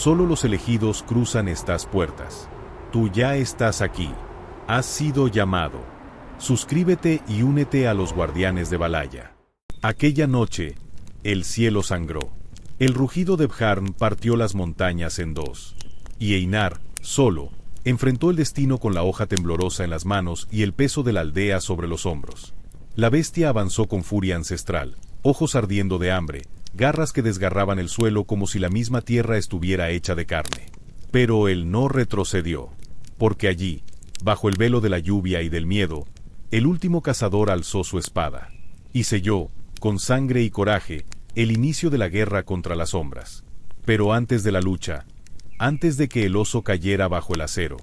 Solo los elegidos cruzan estas puertas. Tú ya estás aquí. Has sido llamado. Suscríbete y únete a los guardianes de Valhalla. Aquella noche, el cielo sangró. El rugido de Bjarn partió las montañas en dos. Y Einar, solo, enfrentó el destino con la hoja temblorosa en las manos y el peso de la aldea sobre los hombros. La bestia avanzó con furia ancestral, ojos ardiendo de hambre, garras que desgarraban el suelo como si la misma tierra estuviera hecha de carne. Pero él no retrocedió, porque allí, bajo el velo de la lluvia y del miedo, el último cazador alzó su espada, y selló, con sangre y coraje, el inicio de la guerra contra las sombras. Pero antes de la lucha, antes de que el oso cayera bajo el acero,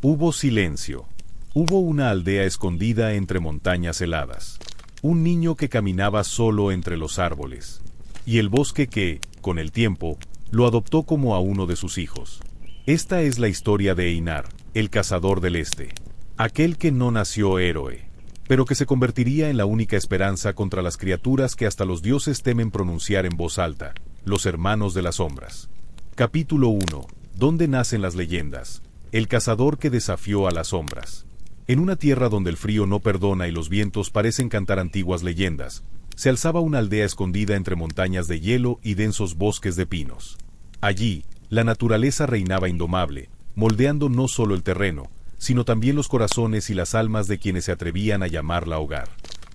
hubo silencio. Hubo una aldea escondida entre montañas heladas. Un niño que caminaba solo entre los árboles. Y el bosque que, con el tiempo, lo adoptó como a uno de sus hijos. Esta es la historia de Einar, el cazador del este. Aquel que no nació héroe, pero que se convertiría en la única esperanza contra las criaturas que hasta los dioses temen pronunciar en voz alta, los hermanos de las sombras. Capítulo 1. ¿Dónde nacen las leyendas? El cazador que desafió a las sombras. En una tierra donde el frío no perdona y los vientos parecen cantar antiguas leyendas, se alzaba una aldea escondida entre montañas de hielo y densos bosques de pinos. Allí, la naturaleza reinaba indomable, moldeando no solo el terreno, sino también los corazones y las almas de quienes se atrevían a llamarla hogar.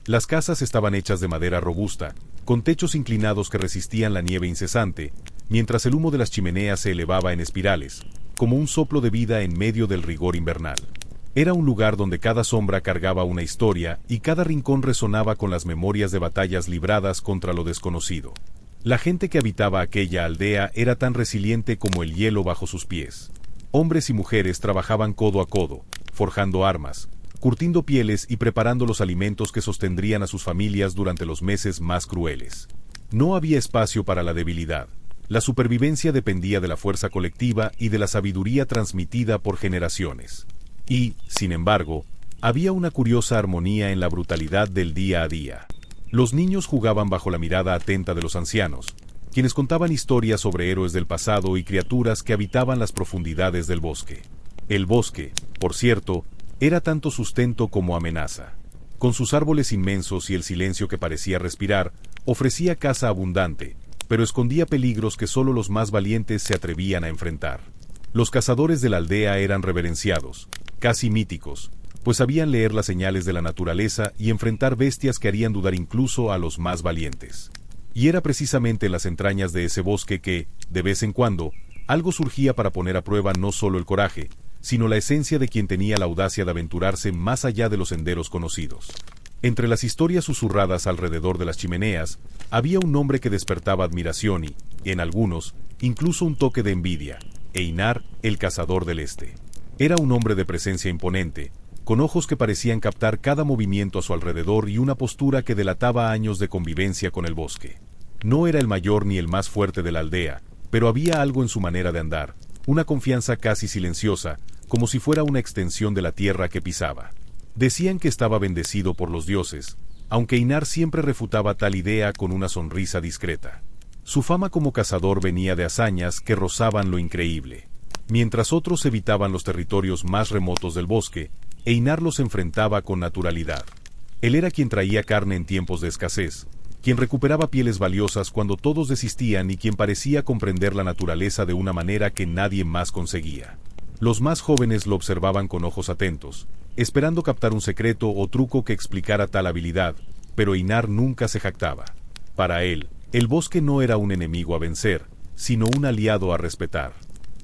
Las casas estaban hechas de madera robusta, con techos inclinados que resistían la nieve incesante, mientras el humo de las chimeneas se elevaba en espirales, como un soplo de vida en medio del rigor invernal. Era un lugar donde cada sombra cargaba una historia y cada rincón resonaba con las memorias de batallas libradas contra lo desconocido. La gente que habitaba aquella aldea era tan resiliente como el hielo bajo sus pies. Hombres y mujeres trabajaban codo a codo, forjando armas, curtiendo pieles y preparando los alimentos que sostendrían a sus familias durante los meses más crueles. No había espacio para la debilidad. La supervivencia dependía de la fuerza colectiva y de la sabiduría transmitida por generaciones. Y, sin embargo, había una curiosa armonía en la brutalidad del día a día. Los niños jugaban bajo la mirada atenta de los ancianos, quienes contaban historias sobre héroes del pasado y criaturas que habitaban las profundidades del bosque. El bosque, por cierto, era tanto sustento como amenaza. Con sus árboles inmensos y el silencio que parecía respirar, ofrecía caza abundante, pero escondía peligros que solo los más valientes se atrevían a enfrentar. Los cazadores de la aldea eran reverenciados, casi míticos, pues sabían leer las señales de la naturaleza y enfrentar bestias que harían dudar incluso a los más valientes. Y era precisamente en las entrañas de ese bosque que, de vez en cuando, algo surgía para poner a prueba no solo el coraje, sino la esencia de quien tenía la audacia de aventurarse más allá de los senderos conocidos. Entre las historias susurradas alrededor de las chimeneas, había un nombre que despertaba admiración y, en algunos, incluso un toque de envidia: Einar, el cazador del este. Era un hombre de presencia imponente, con ojos que parecían captar cada movimiento a su alrededor y una postura que delataba años de convivencia con el bosque. No era el mayor ni el más fuerte de la aldea, pero había algo en su manera de andar, una confianza casi silenciosa, como si fuera una extensión de la tierra que pisaba. Decían que estaba bendecido por los dioses, aunque Einar siempre refutaba tal idea con una sonrisa discreta. Su fama como cazador venía de hazañas que rozaban lo increíble. Mientras otros evitaban los territorios más remotos del bosque, Einar los enfrentaba con naturalidad. Él era quien traía carne en tiempos de escasez, quien recuperaba pieles valiosas cuando todos desistían y quien parecía comprender la naturaleza de una manera que nadie más conseguía. Los más jóvenes lo observaban con ojos atentos, esperando captar un secreto o truco que explicara tal habilidad, pero Einar nunca se jactaba. Para él, el bosque no era un enemigo a vencer, sino un aliado a respetar.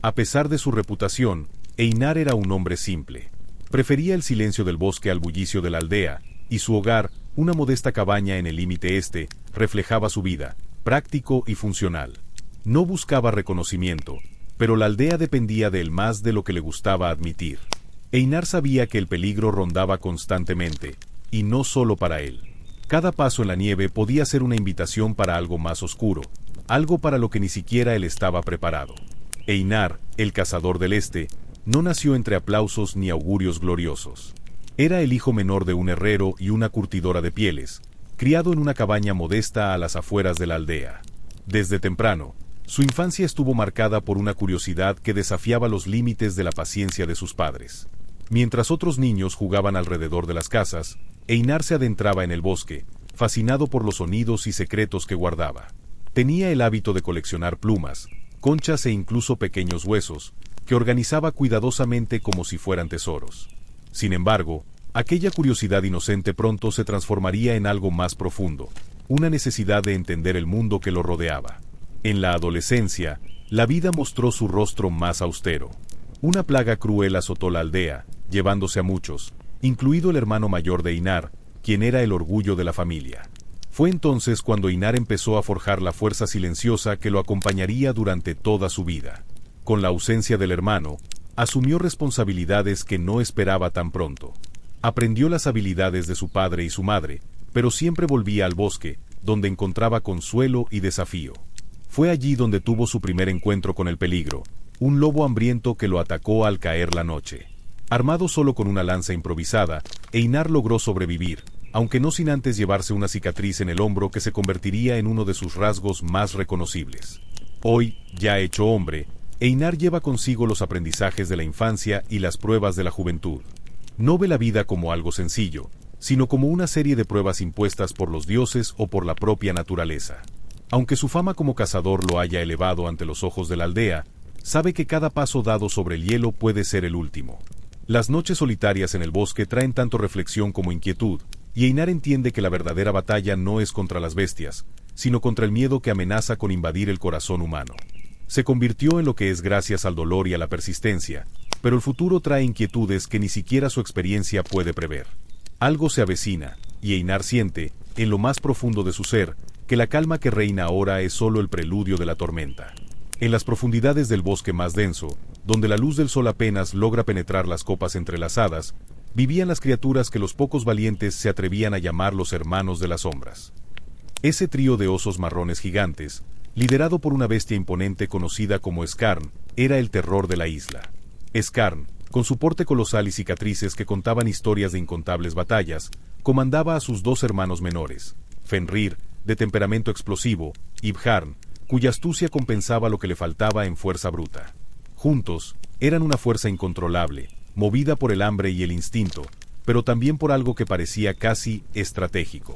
A pesar de su reputación, Einar era un hombre simple. Prefería el silencio del bosque al bullicio de la aldea, y su hogar, una modesta cabaña en el límite este, reflejaba su vida, práctico y funcional. No buscaba reconocimiento, pero la aldea dependía de él más de lo que le gustaba admitir. Einar sabía que el peligro rondaba constantemente, y no solo para él. Cada paso en la nieve podía ser una invitación para algo más oscuro, algo para lo que ni siquiera él estaba preparado. Einar, el cazador del este, no nació entre aplausos ni augurios gloriosos. Era el hijo menor de un herrero y una curtidora de pieles, criado en una cabaña modesta a las afueras de la aldea. Desde temprano, Su infancia estuvo marcada por una curiosidad que desafiaba los límites de la paciencia de sus padres. Mientras otros niños jugaban alrededor de las casas, Einar se adentraba en el bosque, fascinado por los sonidos y secretos que guardaba. Tenía el hábito de coleccionar plumas, conchas e incluso pequeños huesos, que organizaba cuidadosamente como si fueran tesoros. Sin embargo, aquella curiosidad inocente pronto se transformaría en algo más profundo, una necesidad de entender el mundo que lo rodeaba. En la adolescencia, la vida mostró su rostro más austero. Una plaga cruel azotó la aldea, llevándose a muchos, incluido el hermano mayor de Einar, quien era el orgullo de la familia. Fue entonces cuando Einar empezó a forjar la fuerza silenciosa que lo acompañaría durante toda su vida. Con la ausencia del hermano, asumió responsabilidades que no esperaba tan pronto. Aprendió las habilidades de su padre y su madre, pero siempre volvía al bosque, donde encontraba consuelo y desafío. Fue allí donde tuvo su primer encuentro con el peligro, un lobo hambriento que lo atacó al caer la noche. Armado solo con una lanza improvisada, Einar logró sobrevivir, aunque no sin antes llevarse una cicatriz en el hombro que se convertiría en uno de sus rasgos más reconocibles. Hoy, ya hecho hombre, Einar lleva consigo los aprendizajes de la infancia y las pruebas de la juventud. No ve la vida como algo sencillo, sino como una serie de pruebas impuestas por los dioses o por la propia naturaleza. Aunque su fama como cazador lo haya elevado ante los ojos de la aldea, sabe que cada paso dado sobre el hielo puede ser el último. Las noches solitarias en el bosque traen tanto reflexión como inquietud, y Einar entiende que la verdadera batalla no es contra las bestias, sino contra el miedo que amenaza con invadir el corazón humano. Se convirtió en lo que es gracias al dolor y a la persistencia, pero el futuro trae inquietudes que ni siquiera su experiencia puede prever. Algo se avecina, y Einar siente, en lo más profundo de su ser, que la calma que reina ahora es solo el preludio de la tormenta. En las profundidades del bosque más denso, donde la luz del sol apenas logra penetrar las copas entrelazadas, vivían las criaturas que los pocos valientes se atrevían a llamar los hermanos de las sombras. Ese trío de osos marrones gigantes, liderado por una bestia imponente conocida como Skarn, era el terror de la isla. Skarn, con su porte colosal y cicatrices que contaban historias de incontables batallas, comandaba a sus dos hermanos menores, Fenrir, de temperamento explosivo, y Bjarn, cuya astucia compensaba lo que le faltaba en fuerza bruta. Juntos, eran una fuerza incontrolable, movida por el hambre y el instinto, pero también por algo que parecía casi estratégico.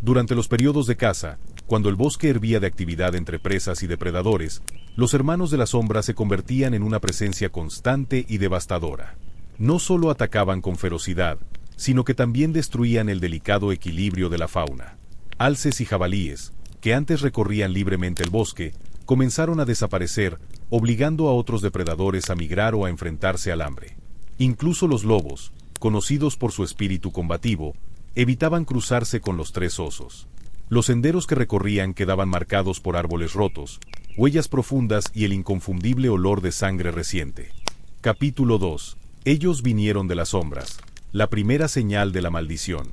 Durante los periodos de caza, cuando el bosque hervía de actividad entre presas y depredadores, los hermanos de la sombra se convertían en una presencia constante y devastadora. No solo atacaban con ferocidad, sino que también destruían el delicado equilibrio de la fauna. Alces y jabalíes, que antes recorrían libremente el bosque, comenzaron a desaparecer, obligando a otros depredadores a migrar o a enfrentarse al hambre. Incluso los lobos, conocidos por su espíritu combativo, evitaban cruzarse con los tres osos. Los senderos que recorrían quedaban marcados por árboles rotos, huellas profundas y el inconfundible olor de sangre reciente. Capítulo 2. Ellos vinieron de las sombras, la primera señal de la maldición.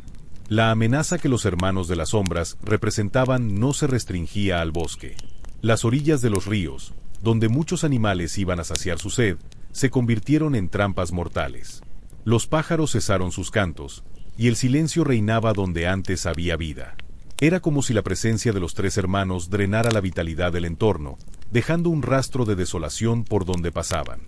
La amenaza que los hermanos de las sombras representaban no se restringía al bosque. Las orillas de los ríos, donde muchos animales iban a saciar su sed, se convirtieron en trampas mortales. Los pájaros cesaron sus cantos, y el silencio reinaba donde antes había vida. Era como si la presencia de los tres hermanos drenara la vitalidad del entorno, dejando un rastro de desolación por donde pasaban.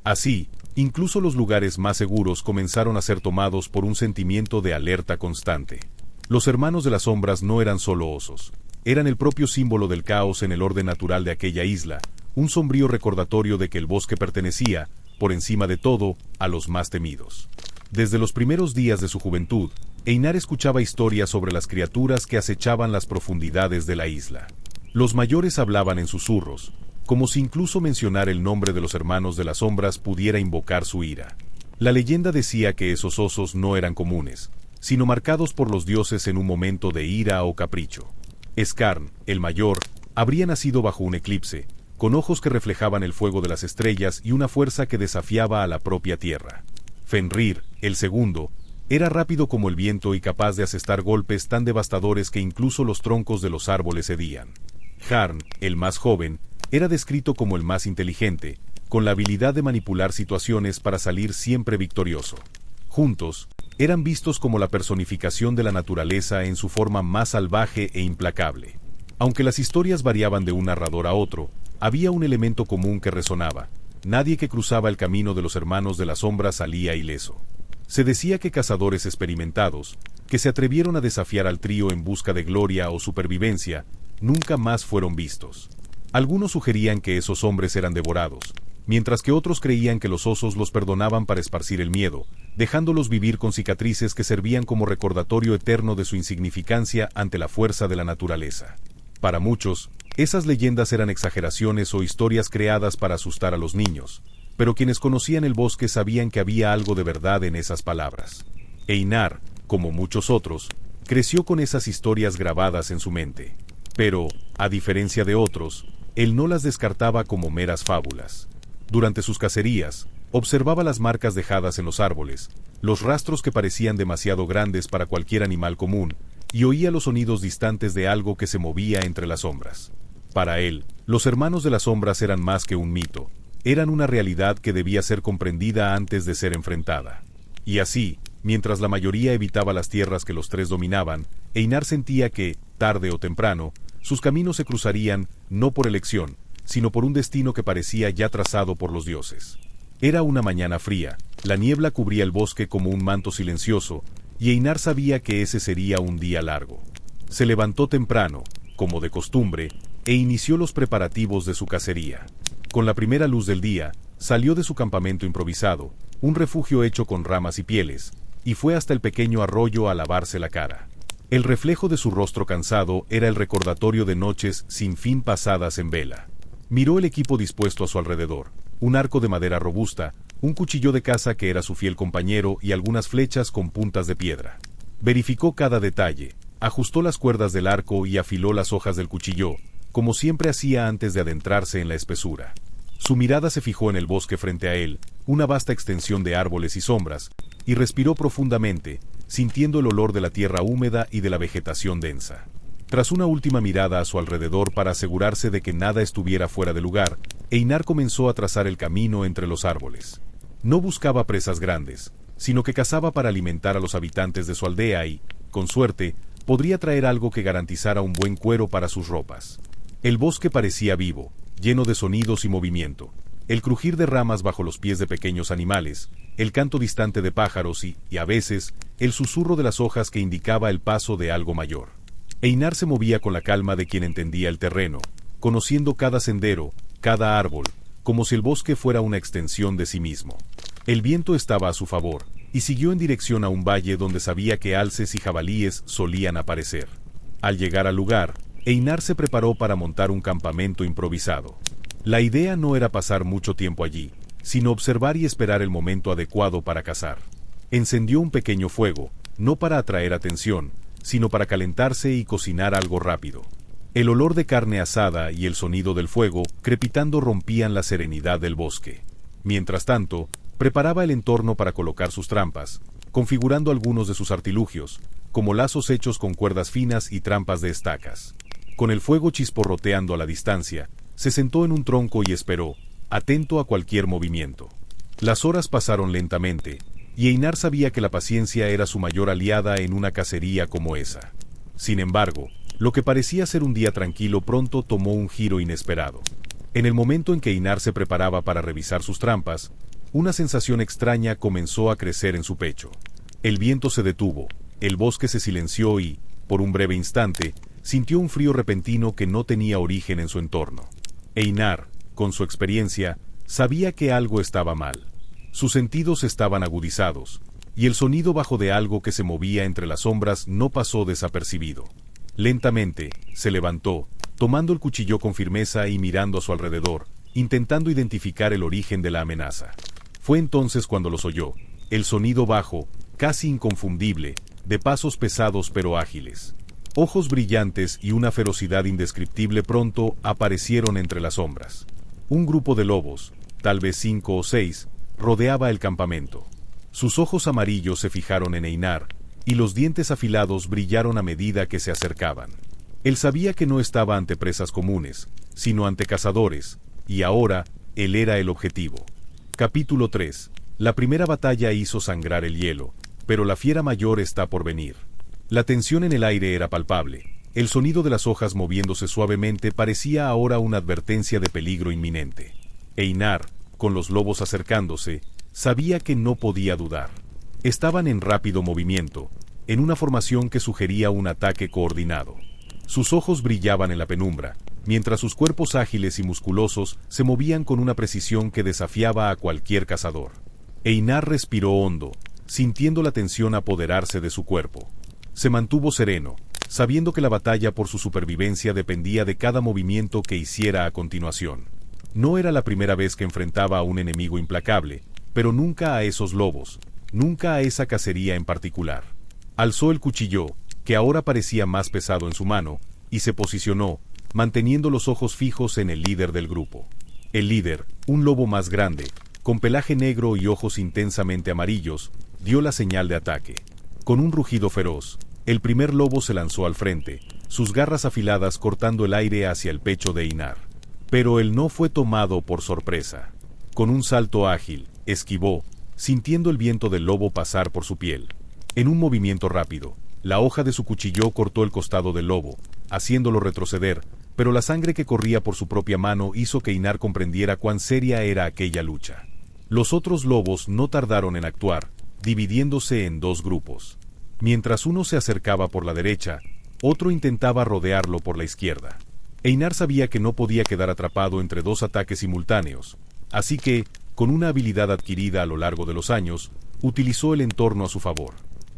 Así, incluso los lugares más seguros comenzaron a ser tomados por un sentimiento de alerta constante. Los hermanos de las sombras no eran solo osos, eran el propio símbolo del caos en el orden natural de aquella isla, un sombrío recordatorio de que el bosque pertenecía, por encima de todo, a los más temidos. Desde los primeros días de su juventud, Einar escuchaba historias sobre las criaturas que acechaban las profundidades de la isla. Los mayores hablaban en susurros, como si incluso mencionar el nombre de los hermanos de las sombras pudiera invocar su ira. La leyenda decía que esos osos no eran comunes, sino marcados por los dioses en un momento de ira o capricho. Skarn, el mayor, habría nacido bajo un eclipse, con ojos que reflejaban el fuego de las estrellas y una fuerza que desafiaba a la propia tierra. Fenrir, el segundo, era rápido como el viento y capaz de asestar golpes tan devastadores que incluso los troncos de los árboles cedían. Bjarn, el más joven, era descrito como el más inteligente, con la habilidad de manipular situaciones para salir siempre victorioso. Juntos, eran vistos como la personificación de la naturaleza en su forma más salvaje e implacable. Aunque las historias variaban de un narrador a otro, Había un elemento común que resonaba: nadie que cruzaba el camino de los hermanos de la sombra salía ileso. Se decía que cazadores experimentados, que se atrevieron a desafiar al trío en busca de gloria o supervivencia, nunca más fueron vistos. Algunos sugerían que esos hombres eran devorados, mientras que otros creían que los osos los perdonaban para esparcir el miedo, dejándolos vivir con cicatrices que servían como recordatorio eterno de su insignificancia ante la fuerza de la naturaleza. Para muchos, esas leyendas eran exageraciones o historias creadas para asustar a los niños, pero quienes conocían el bosque sabían que había algo de verdad en esas palabras. Einar, como muchos otros, creció con esas historias grabadas en su mente. Pero, a diferencia de otros, él no las descartaba como meras fábulas. Durante sus cacerías, observaba las marcas dejadas en los árboles, los rastros que parecían demasiado grandes para cualquier animal común, y oía los sonidos distantes de algo que se movía entre las sombras. Para él, los hermanos de las sombras eran más que un mito, eran una realidad que debía ser comprendida antes de ser enfrentada. Y así, mientras la mayoría evitaba las tierras que los tres dominaban, Einar sentía que, tarde o temprano, sus caminos se cruzarían, no por elección, sino por un destino que parecía ya trazado por los dioses. Era una mañana fría, la niebla cubría el bosque como un manto silencioso, y Einar sabía que ese sería un día largo. Se levantó temprano, como de costumbre, e inició los preparativos de su cacería. Con la primera luz del día, salió de su campamento improvisado, un refugio hecho con ramas y pieles, y fue hasta el pequeño arroyo a lavarse la cara. El reflejo de su rostro cansado era el recordatorio de noches sin fin pasadas en vela. Miró el equipo dispuesto a su alrededor: un arco de madera robusta, un cuchillo de caza que era su fiel compañero y algunas flechas con puntas de piedra. Verificó cada detalle, ajustó las cuerdas del arco y afiló las hojas del cuchillo, como siempre hacía antes de adentrarse en la espesura. Su mirada se fijó en el bosque frente a él, una vasta extensión de árboles y sombras, y respiró profundamente, sintiendo el olor de la tierra húmeda y de la vegetación densa. Tras una última mirada a su alrededor para asegurarse de que nada estuviera fuera de lugar, Einar comenzó a trazar el camino entre los árboles. No buscaba presas grandes, sino que cazaba para alimentar a los habitantes de su aldea y, con suerte, podría traer algo que garantizara un buen cuero para sus ropas. El bosque parecía vivo, lleno de sonidos y movimiento. El crujir de ramas bajo los pies de pequeños animales, el canto distante de pájaros y, a veces, el susurro de las hojas que indicaba el paso de algo mayor. Einar se movía con la calma de quien entendía el terreno, conociendo cada sendero, cada árbol, como si el bosque fuera una extensión de sí mismo. El viento estaba a su favor, y siguió en dirección a un valle donde sabía que alces y jabalíes solían aparecer. Al llegar al lugar, Einar se preparó para montar un campamento improvisado. La idea no era pasar mucho tiempo allí, sino observar y esperar el momento adecuado para cazar. Encendió un pequeño fuego, no para atraer atención, sino para calentarse y cocinar algo rápido. El olor de carne asada y el sonido del fuego crepitando rompían la serenidad del bosque. Mientras tanto, preparaba el entorno para colocar sus trampas, configurando algunos de sus artilugios, como lazos hechos con cuerdas finas y trampas de estacas. Con el fuego chisporroteando a la distancia, se sentó en un tronco y esperó, atento a cualquier movimiento. Las horas pasaron lentamente, y Einar sabía que la paciencia era su mayor aliada en una cacería como esa. Sin embargo, lo que parecía ser un día tranquilo pronto tomó un giro inesperado. En el momento en que Einar se preparaba para revisar sus trampas, una sensación extraña comenzó a crecer en su pecho. El viento se detuvo, el bosque se silenció y, por un breve instante, sintió un frío repentino que no tenía origen en su entorno. Einar, con su experiencia, sabía que algo estaba mal. Sus sentidos estaban agudizados, y el sonido bajo de algo que se movía entre las sombras no pasó desapercibido. Lentamente, se levantó, tomando el cuchillo con firmeza y mirando a su alrededor, intentando identificar el origen de la amenaza. Fue entonces cuando los oyó, el sonido bajo, casi inconfundible, de pasos pesados pero ágiles. Ojos brillantes y una ferocidad indescriptible pronto aparecieron entre las sombras. Un grupo de lobos, tal vez 5 o 6, rodeaba el campamento. Sus ojos amarillos se fijaron en Einar, y los dientes afilados brillaron a medida que se acercaban. Él sabía que no estaba ante presas comunes, sino ante cazadores, y ahora, él era el objetivo. Capítulo 3. La primera batalla hizo sangrar el hielo, pero la fiera mayor está por venir. La tensión en el aire era palpable, El sonido de las hojas moviéndose suavemente parecía ahora una advertencia de peligro inminente. Einar, con los lobos acercándose, sabía que no podía dudar. Estaban en rápido movimiento, en una formación que sugería un ataque coordinado. Sus ojos brillaban en la penumbra, mientras sus cuerpos ágiles y musculosos se movían con una precisión que desafiaba a cualquier cazador. Einar respiró hondo, sintiendo la tensión apoderarse de su cuerpo. Se mantuvo sereno, sabiendo que la batalla por su supervivencia dependía de cada movimiento que hiciera a continuación. No era la primera vez que enfrentaba a un enemigo implacable, pero nunca a esos lobos, nunca a esa cacería en particular. Alzó el cuchillo, que ahora parecía más pesado en su mano, y se posicionó, manteniendo los ojos fijos en el líder del grupo. El líder, un lobo más grande, con pelaje negro y ojos intensamente amarillos, dio la señal de ataque. Con un rugido feroz, el primer lobo se lanzó al frente, sus garras afiladas cortando el aire hacia el pecho de Einar. Pero él no fue tomado por sorpresa. Con un salto ágil, esquivó, sintiendo el viento del lobo pasar por su piel. En un movimiento rápido, la hoja de su cuchillo cortó el costado del lobo, haciéndolo retroceder, pero la sangre que corría por su propia mano hizo que Einar comprendiera cuán seria era aquella lucha. Los otros lobos no tardaron en actuar, dividiéndose en dos grupos. Mientras uno se acercaba por la derecha, otro intentaba rodearlo por la izquierda. Einar sabía que no podía quedar atrapado entre dos ataques simultáneos, así que, con una habilidad adquirida a lo largo de los años, utilizó el entorno a su favor.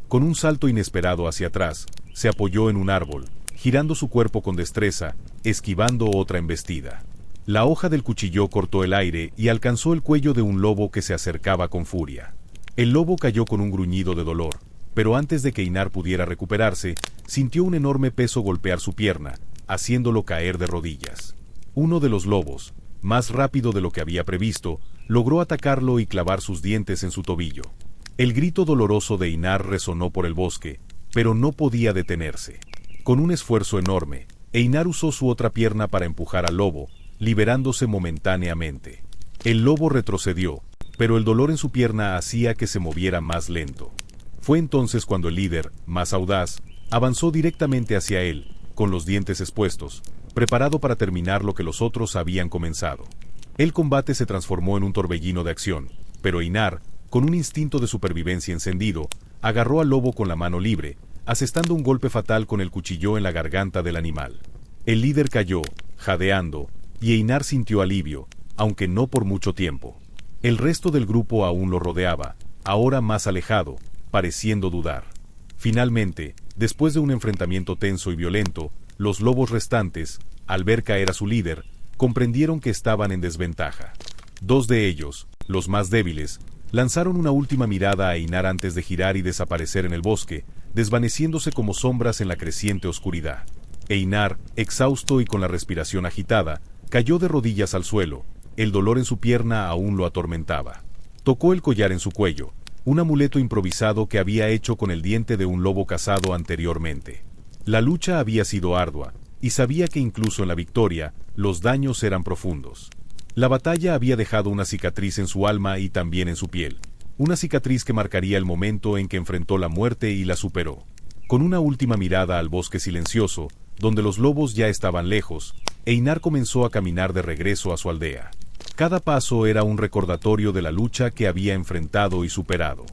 Con un salto inesperado hacia atrás, se apoyó en un árbol, girando su cuerpo con destreza, esquivando otra embestida. La hoja del cuchillo cortó el aire y alcanzó el cuello de un lobo que se acercaba con furia. El lobo cayó con un gruñido de dolor, pero antes de que Einar pudiera recuperarse, sintió un enorme peso golpear su pierna, haciéndolo caer de rodillas. Uno de los lobos, más rápido de lo que había previsto, logró atacarlo y clavar sus dientes en su tobillo. El grito doloroso de Einar resonó por el bosque, pero no podía detenerse. Con un esfuerzo enorme, Einar usó su otra pierna para empujar al lobo, liberándose momentáneamente. El lobo retrocedió, pero el dolor en su pierna hacía que se moviera más lento. Fue entonces cuando el líder, más audaz, avanzó directamente hacia él, con los dientes expuestos, preparado para terminar lo que los otros habían comenzado. El combate se transformó en un torbellino de acción, pero Einar, con un instinto de supervivencia encendido, agarró al lobo con la mano libre, asestando un golpe fatal con el cuchillo en la garganta del animal. El líder cayó, jadeando, y Einar sintió alivio, aunque no por mucho tiempo. El resto del grupo aún lo rodeaba, ahora más alejado, pareciendo dudar. Finalmente, después de un enfrentamiento tenso y violento, los lobos restantes, al ver caer a su líder, comprendieron que estaban en desventaja. Dos de ellos, los más débiles, lanzaron una última mirada a Einar antes de girar y desaparecer en el bosque, desvaneciéndose como sombras en la creciente oscuridad. Einar, exhausto y con la respiración agitada, cayó de rodillas al suelo. El dolor en su pierna aún lo atormentaba. Tocó el collar en su cuello, un amuleto improvisado que había hecho con el diente de un lobo cazado anteriormente. La lucha había sido ardua, y sabía que incluso en la victoria, los daños eran profundos. La batalla había dejado una cicatriz en su alma y también en su piel, una cicatriz que marcaría el momento en que enfrentó la muerte y la superó. Con una última mirada al bosque silencioso, donde los lobos ya estaban lejos, Einar comenzó a caminar de regreso a su aldea. Cada paso era un recordatorio de la lucha que había enfrentado y superado.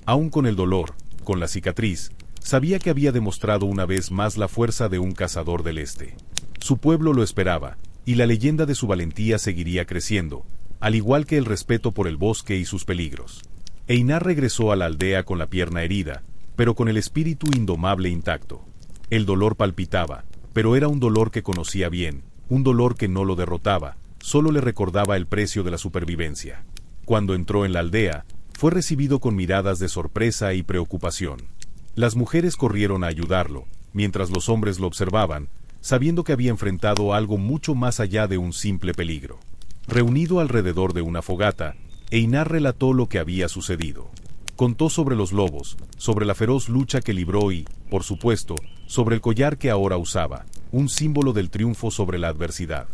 Aún con el dolor, con la cicatriz, sabía que había demostrado una vez más la fuerza de un cazador del este. Su pueblo lo esperaba, y la leyenda de su valentía seguiría creciendo, al igual que el respeto por el bosque y sus peligros. Einar regresó a la aldea con la pierna herida, pero con el espíritu indomable intacto. El dolor palpitaba, pero era un dolor que conocía bien, un dolor que no lo derrotaba, solo le recordaba el precio de la supervivencia. Cuando entró en la aldea, fue recibido con miradas de sorpresa y preocupación. Las mujeres corrieron a ayudarlo, mientras los hombres lo observaban, sabiendo que había enfrentado algo mucho más allá de un simple peligro. Reunido alrededor de una fogata, Einar relató lo que había sucedido. Contó sobre los lobos, sobre la feroz lucha que libró y, por supuesto, sobre el collar que ahora usaba, un símbolo del triunfo sobre la adversidad.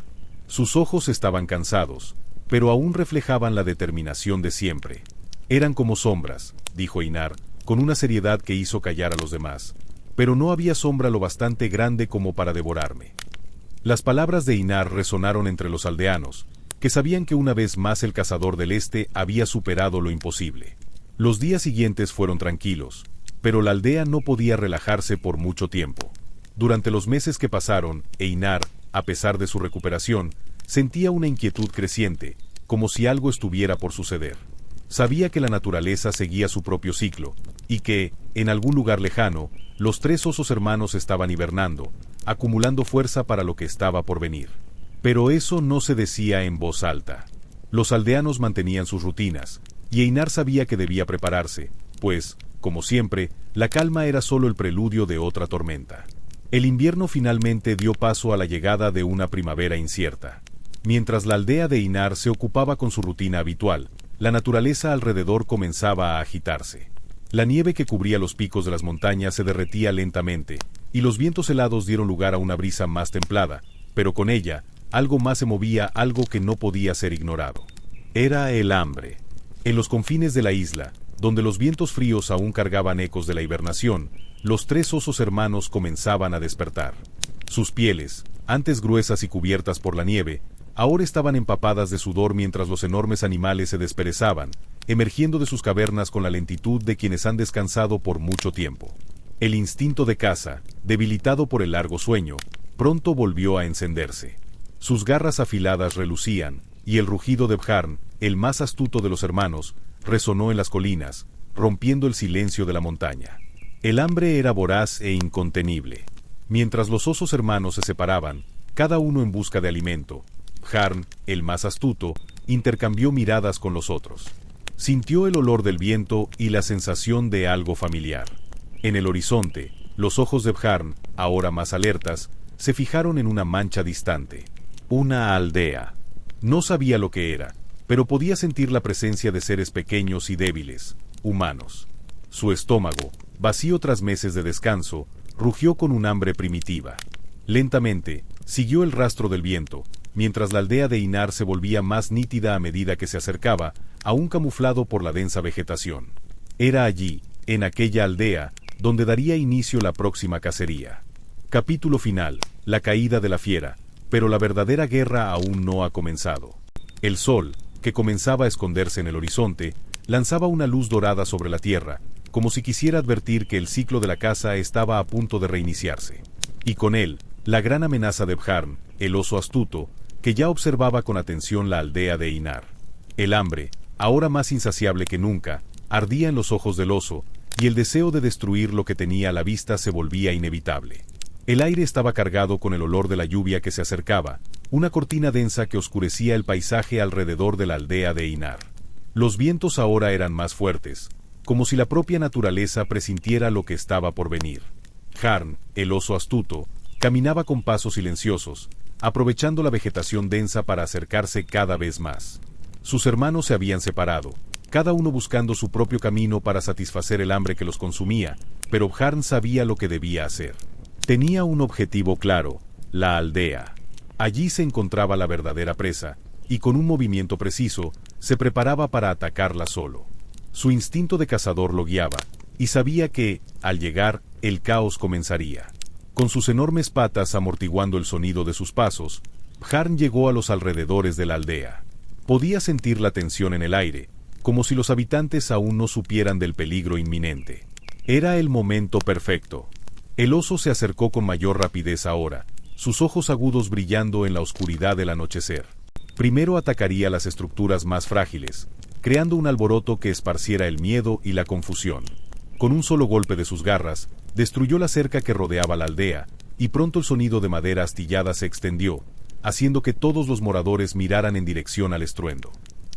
Sus ojos estaban cansados, pero aún reflejaban la determinación de siempre. Eran como sombras, dijo Einar, con una seriedad que hizo callar a los demás. pero no había sombra lo bastante grande como para devorarme. Las palabras de Einar resonaron entre los aldeanos, que sabían que una vez más el cazador del este había superado lo imposible. Los días siguientes fueron tranquilos, pero la aldea no podía relajarse por mucho tiempo. Durante los meses que pasaron, Einar, a pesar de su recuperación, sentía una inquietud creciente, como si algo estuviera por suceder. Sabía que la naturaleza seguía su propio ciclo, y que, en algún lugar lejano, los 3 osos hermanos estaban hibernando, acumulando fuerza para lo que estaba por venir. Pero eso no se decía en voz alta. Los aldeanos mantenían sus rutinas, y Einar sabía que debía prepararse, pues, como siempre, la calma era solo el preludio de otra tormenta. El invierno finalmente dio paso a la llegada de una primavera incierta. Mientras la aldea de Einar se ocupaba con su rutina habitual, la naturaleza alrededor comenzaba a agitarse. La nieve que cubría los picos de las montañas se derretía lentamente, y los vientos helados dieron lugar a una brisa más templada, pero con ella, algo más se movía, algo que no podía ser ignorado. Era el hambre. En los confines de la isla, donde los vientos fríos aún cargaban ecos de la hibernación, los 3 osos hermanos comenzaban a despertar. Sus pieles, antes gruesas y cubiertas por la nieve, ahora estaban empapadas de sudor mientras los enormes animales se desperezaban, emergiendo de sus cavernas con la lentitud de quienes han descansado por mucho tiempo. El instinto de caza, debilitado por el largo sueño, pronto volvió a encenderse. Sus garras afiladas relucían, y el rugido de Bjarn, el más astuto de los hermanos, resonó en las colinas, rompiendo el silencio de la montaña. El hambre era voraz e incontenible. Mientras los osos hermanos se separaban, cada uno en busca de alimento, Bjarn, el más astuto, intercambió miradas con los otros. Sintió el olor del viento y la sensación de algo familiar. En el horizonte, los ojos de Bjarn, ahora más alertas, se fijaron en una mancha distante. Una aldea. No sabía lo que era, pero podía sentir la presencia de seres pequeños y débiles, humanos. Su estómago, vacío tras meses de descanso, rugió con un hambre primitiva. Lentamente, siguió el rastro del viento, mientras la aldea de Einar se volvía más nítida a medida que se acercaba, aún camuflado por la densa vegetación. Era allí, en aquella aldea, donde daría inicio la próxima cacería. Capítulo final, la caída de la fiera, pero la verdadera guerra aún no ha comenzado. El sol, que comenzaba a esconderse en el horizonte, lanzaba una luz dorada sobre la tierra, como si quisiera advertir que el ciclo de la caza estaba a punto de reiniciarse. Y con él, la gran amenaza de Bjarn, el oso astuto, que ya observaba con atención la aldea de Einar. El hambre, ahora más insaciable que nunca, ardía en los ojos del oso, y el deseo de destruir lo que tenía a la vista se volvía inevitable. El aire estaba cargado con el olor de la lluvia que se acercaba, una cortina densa que oscurecía el paisaje alrededor de la aldea de Einar. Los vientos ahora eran más fuertes, como si la propia naturaleza presintiera lo que estaba por venir. Bjarn, el oso astuto, caminaba con pasos silenciosos, aprovechando la vegetación densa para acercarse cada vez más. Sus hermanos se habían separado, cada uno buscando su propio camino para satisfacer el hambre que los consumía, pero Bjarn sabía lo que debía hacer. Tenía un objetivo claro, la aldea. Allí se encontraba la verdadera presa, y con un movimiento preciso, se preparaba para atacarla solo. Su instinto de cazador lo guiaba, y sabía que, al llegar, el caos comenzaría. Con sus enormes patas amortiguando el sonido de sus pasos, Bjarn llegó a los alrededores de la aldea. Podía sentir la tensión en el aire, como si los habitantes aún no supieran del peligro inminente. Era el momento perfecto. El oso se acercó con mayor rapidez ahora, sus ojos agudos brillando en la oscuridad del anochecer. Primero atacaría las estructuras más frágiles, creando un alboroto que esparciera el miedo y la confusión. Con un solo golpe de sus garras, destruyó la cerca que rodeaba la aldea, y pronto el sonido de madera astillada se extendió, haciendo que todos los moradores miraran en dirección al estruendo.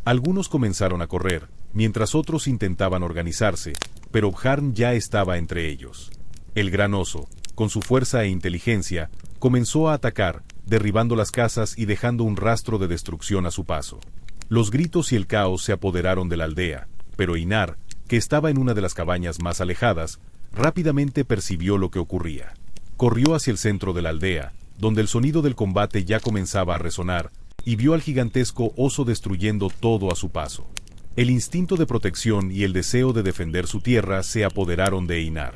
Algunos comenzaron a correr, mientras otros intentaban organizarse, pero Bjarn ya estaba entre ellos. El gran oso, con su fuerza e inteligencia, comenzó a atacar, derribando las casas y dejando un rastro de destrucción a su paso. Los gritos y el caos se apoderaron de la aldea, pero Einar, que estaba en una de las cabañas más alejadas, rápidamente percibió lo que ocurría. Corrió hacia el centro de la aldea, donde el sonido del combate ya comenzaba a resonar, y vio al gigantesco oso destruyendo todo a su paso. El instinto de protección y el deseo de defender su tierra se apoderaron de Einar.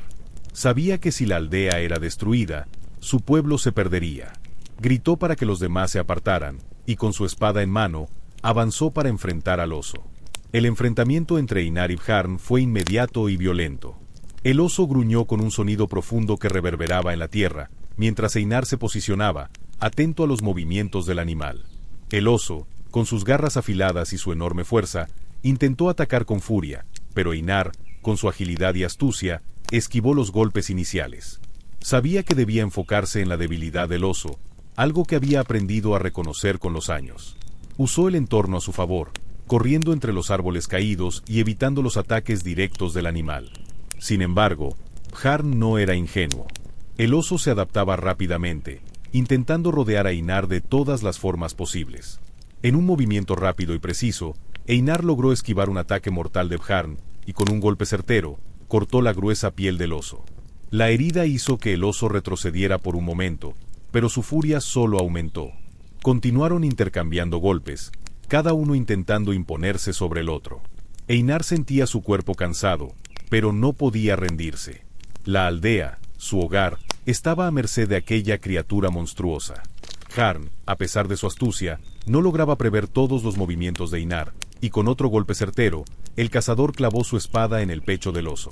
Sabía que si la aldea era destruida, su pueblo se perdería. Gritó para que los demás se apartaran, y con su espada en mano, avanzó para enfrentar al oso. El enfrentamiento entre Einar y Bjarn fue inmediato y violento. El oso gruñó con un sonido profundo que reverberaba en la tierra, mientras Einar se posicionaba, atento a los movimientos del animal. El oso, con sus garras afiladas y su enorme fuerza, intentó atacar con furia, pero Einar, con su agilidad y astucia, esquivó los golpes iniciales. Sabía que debía enfocarse en la debilidad del oso, algo que había aprendido a reconocer con los años. Usó el entorno a su favor, corriendo entre los árboles caídos y evitando los ataques directos del animal. Sin embargo, Bjarn no era ingenuo. El oso se adaptaba rápidamente, intentando rodear a Einar de todas las formas posibles. En un movimiento rápido y preciso, Einar logró esquivar un ataque mortal de Bjarn, y con un golpe certero, cortó la gruesa piel del oso. La herida hizo que el oso retrocediera por un momento, pero su furia solo aumentó. Continuaron intercambiando golpes, cada uno intentando imponerse sobre el otro. Einar sentía su cuerpo cansado, pero no podía rendirse. La aldea, su hogar, estaba a merced de aquella criatura monstruosa. Bjarn, a pesar de su astucia, no lograba prever todos los movimientos de Einar, y con otro golpe certero, el cazador clavó su espada en el pecho del oso.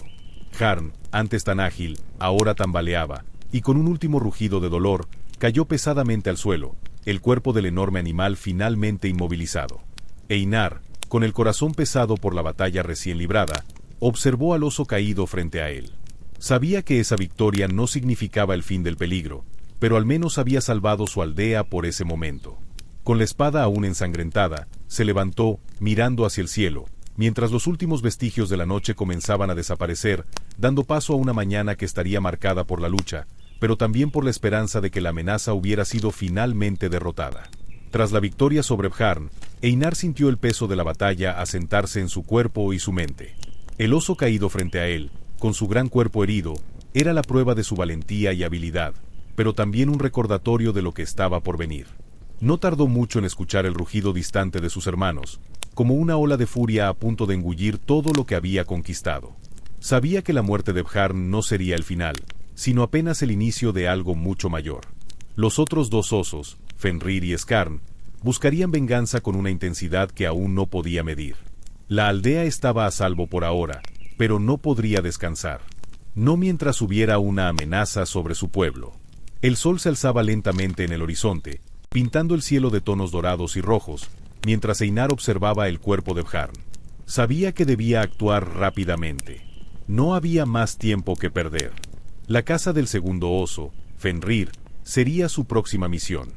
Bjarn, antes tan ágil, ahora tambaleaba, y con un último rugido de dolor, cayó pesadamente al suelo, el cuerpo del enorme animal finalmente inmovilizado. Einar, con el corazón pesado por la batalla recién librada, observó al oso caído frente a él. Sabía que esa victoria no significaba el fin del peligro, pero al menos había salvado su aldea por ese momento. Con la espada aún ensangrentada, se levantó, mirando hacia el cielo, mientras los últimos vestigios de la noche comenzaban a desaparecer, dando paso a una mañana que estaría marcada por la lucha, pero también por la esperanza de que la amenaza hubiera sido finalmente derrotada. Tras la victoria sobre Bjarn, Einar sintió el peso de la batalla asentarse en su cuerpo y su mente. El oso caído frente a él, con su gran cuerpo herido, era la prueba de su valentía y habilidad, pero también un recordatorio de lo que estaba por venir. No tardó mucho en escuchar el rugido distante de sus hermanos, como una ola de furia a punto de engullir todo lo que había conquistado. Sabía que la muerte de Bjarn no sería el final, sino apenas el inicio de algo mucho mayor. Los otros dos osos, Fenrir y Skarn, buscarían venganza con una intensidad que aún no podía medir. La aldea estaba a salvo por ahora, pero no podría descansar. No mientras hubiera una amenaza sobre su pueblo. El sol se alzaba lentamente en el horizonte, pintando el cielo de tonos dorados y rojos, mientras Einar observaba el cuerpo de Bjarn. Sabía que debía actuar rápidamente. No había más tiempo que perder. La caza del segundo oso, Fenrir, sería su próxima misión.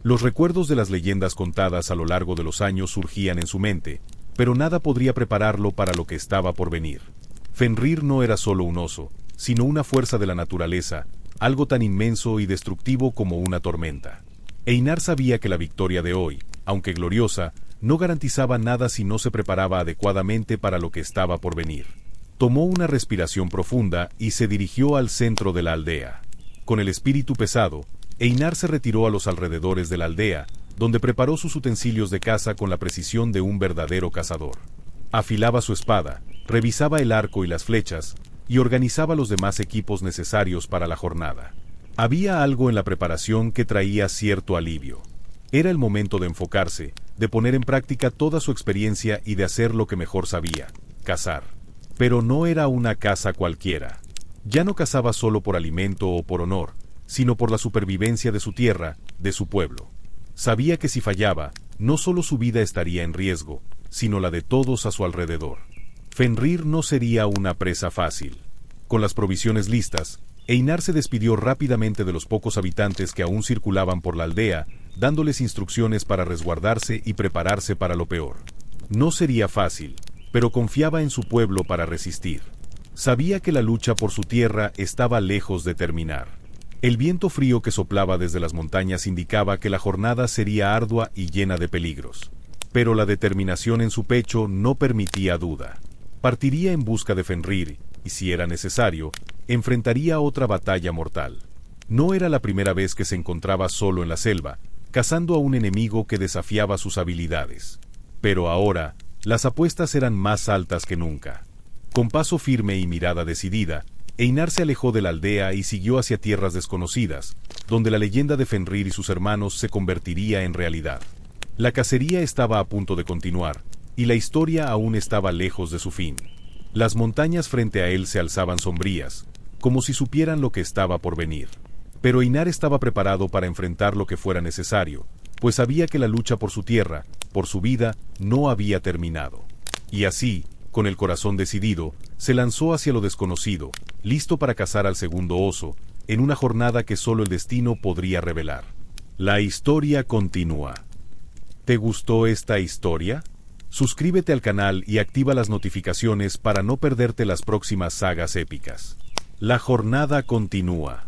Los recuerdos de las leyendas contadas a lo largo de los años surgían en su mente, pero nada podría prepararlo para lo que estaba por venir. Fenrir no era solo un oso, sino una fuerza de la naturaleza, algo tan inmenso y destructivo como una tormenta. Einar sabía que la victoria de hoy, aunque gloriosa, no garantizaba nada si no se preparaba adecuadamente para lo que estaba por venir. Tomó una respiración profunda y se dirigió al centro de la aldea. Con el espíritu pesado, Einar se retiró a los alrededores de la aldea, donde preparó sus utensilios de caza con la precisión de un verdadero cazador. Afilaba su espada, revisaba el arco y las flechas, y organizaba los demás equipos necesarios para la jornada. Había algo en la preparación que traía cierto alivio. Era el momento de enfocarse, de poner en práctica toda su experiencia y de hacer lo que mejor sabía: cazar. Pero no era una caza cualquiera. Ya no cazaba solo por alimento o por honor, sino por la supervivencia de su tierra, de su pueblo. Sabía que si fallaba, no solo su vida estaría en riesgo, sino la de todos a su alrededor. Fenrir no sería una presa fácil. Con las provisiones listas, Einar se despidió rápidamente de los pocos habitantes que aún circulaban por la aldea, dándoles instrucciones para resguardarse y prepararse para lo peor. No sería fácil, pero confiaba en su pueblo para resistir. Sabía que la lucha por su tierra estaba lejos de terminar. El viento frío que soplaba desde las montañas indicaba que la jornada sería ardua y llena de peligros. Pero la determinación en su pecho no permitía duda. Partiría en busca de Fenrir, y si era necesario, enfrentaría otra batalla mortal. No era la primera vez que se encontraba solo en la selva, cazando a un enemigo que desafiaba sus habilidades. Pero ahora, las apuestas eran más altas que nunca. Con paso firme y mirada decidida, Einar se alejó de la aldea y siguió hacia tierras desconocidas, donde la leyenda de Fenrir y sus hermanos se convertiría en realidad. La cacería estaba a punto de continuar, y la historia aún estaba lejos de su fin. Las montañas frente a él se alzaban sombrías, como si supieran lo que estaba por venir. Pero Einar estaba preparado para enfrentar lo que fuera necesario, pues sabía que la lucha por su tierra, por su vida, no había terminado. Y así, con el corazón decidido, se lanzó hacia lo desconocido, listo para cazar al segundo oso, en una jornada que solo el destino podría revelar. La historia continúa. ¿Te gustó esta historia? Suscríbete al canal y activa las notificaciones para no perderte las próximas sagas épicas. La jornada continúa.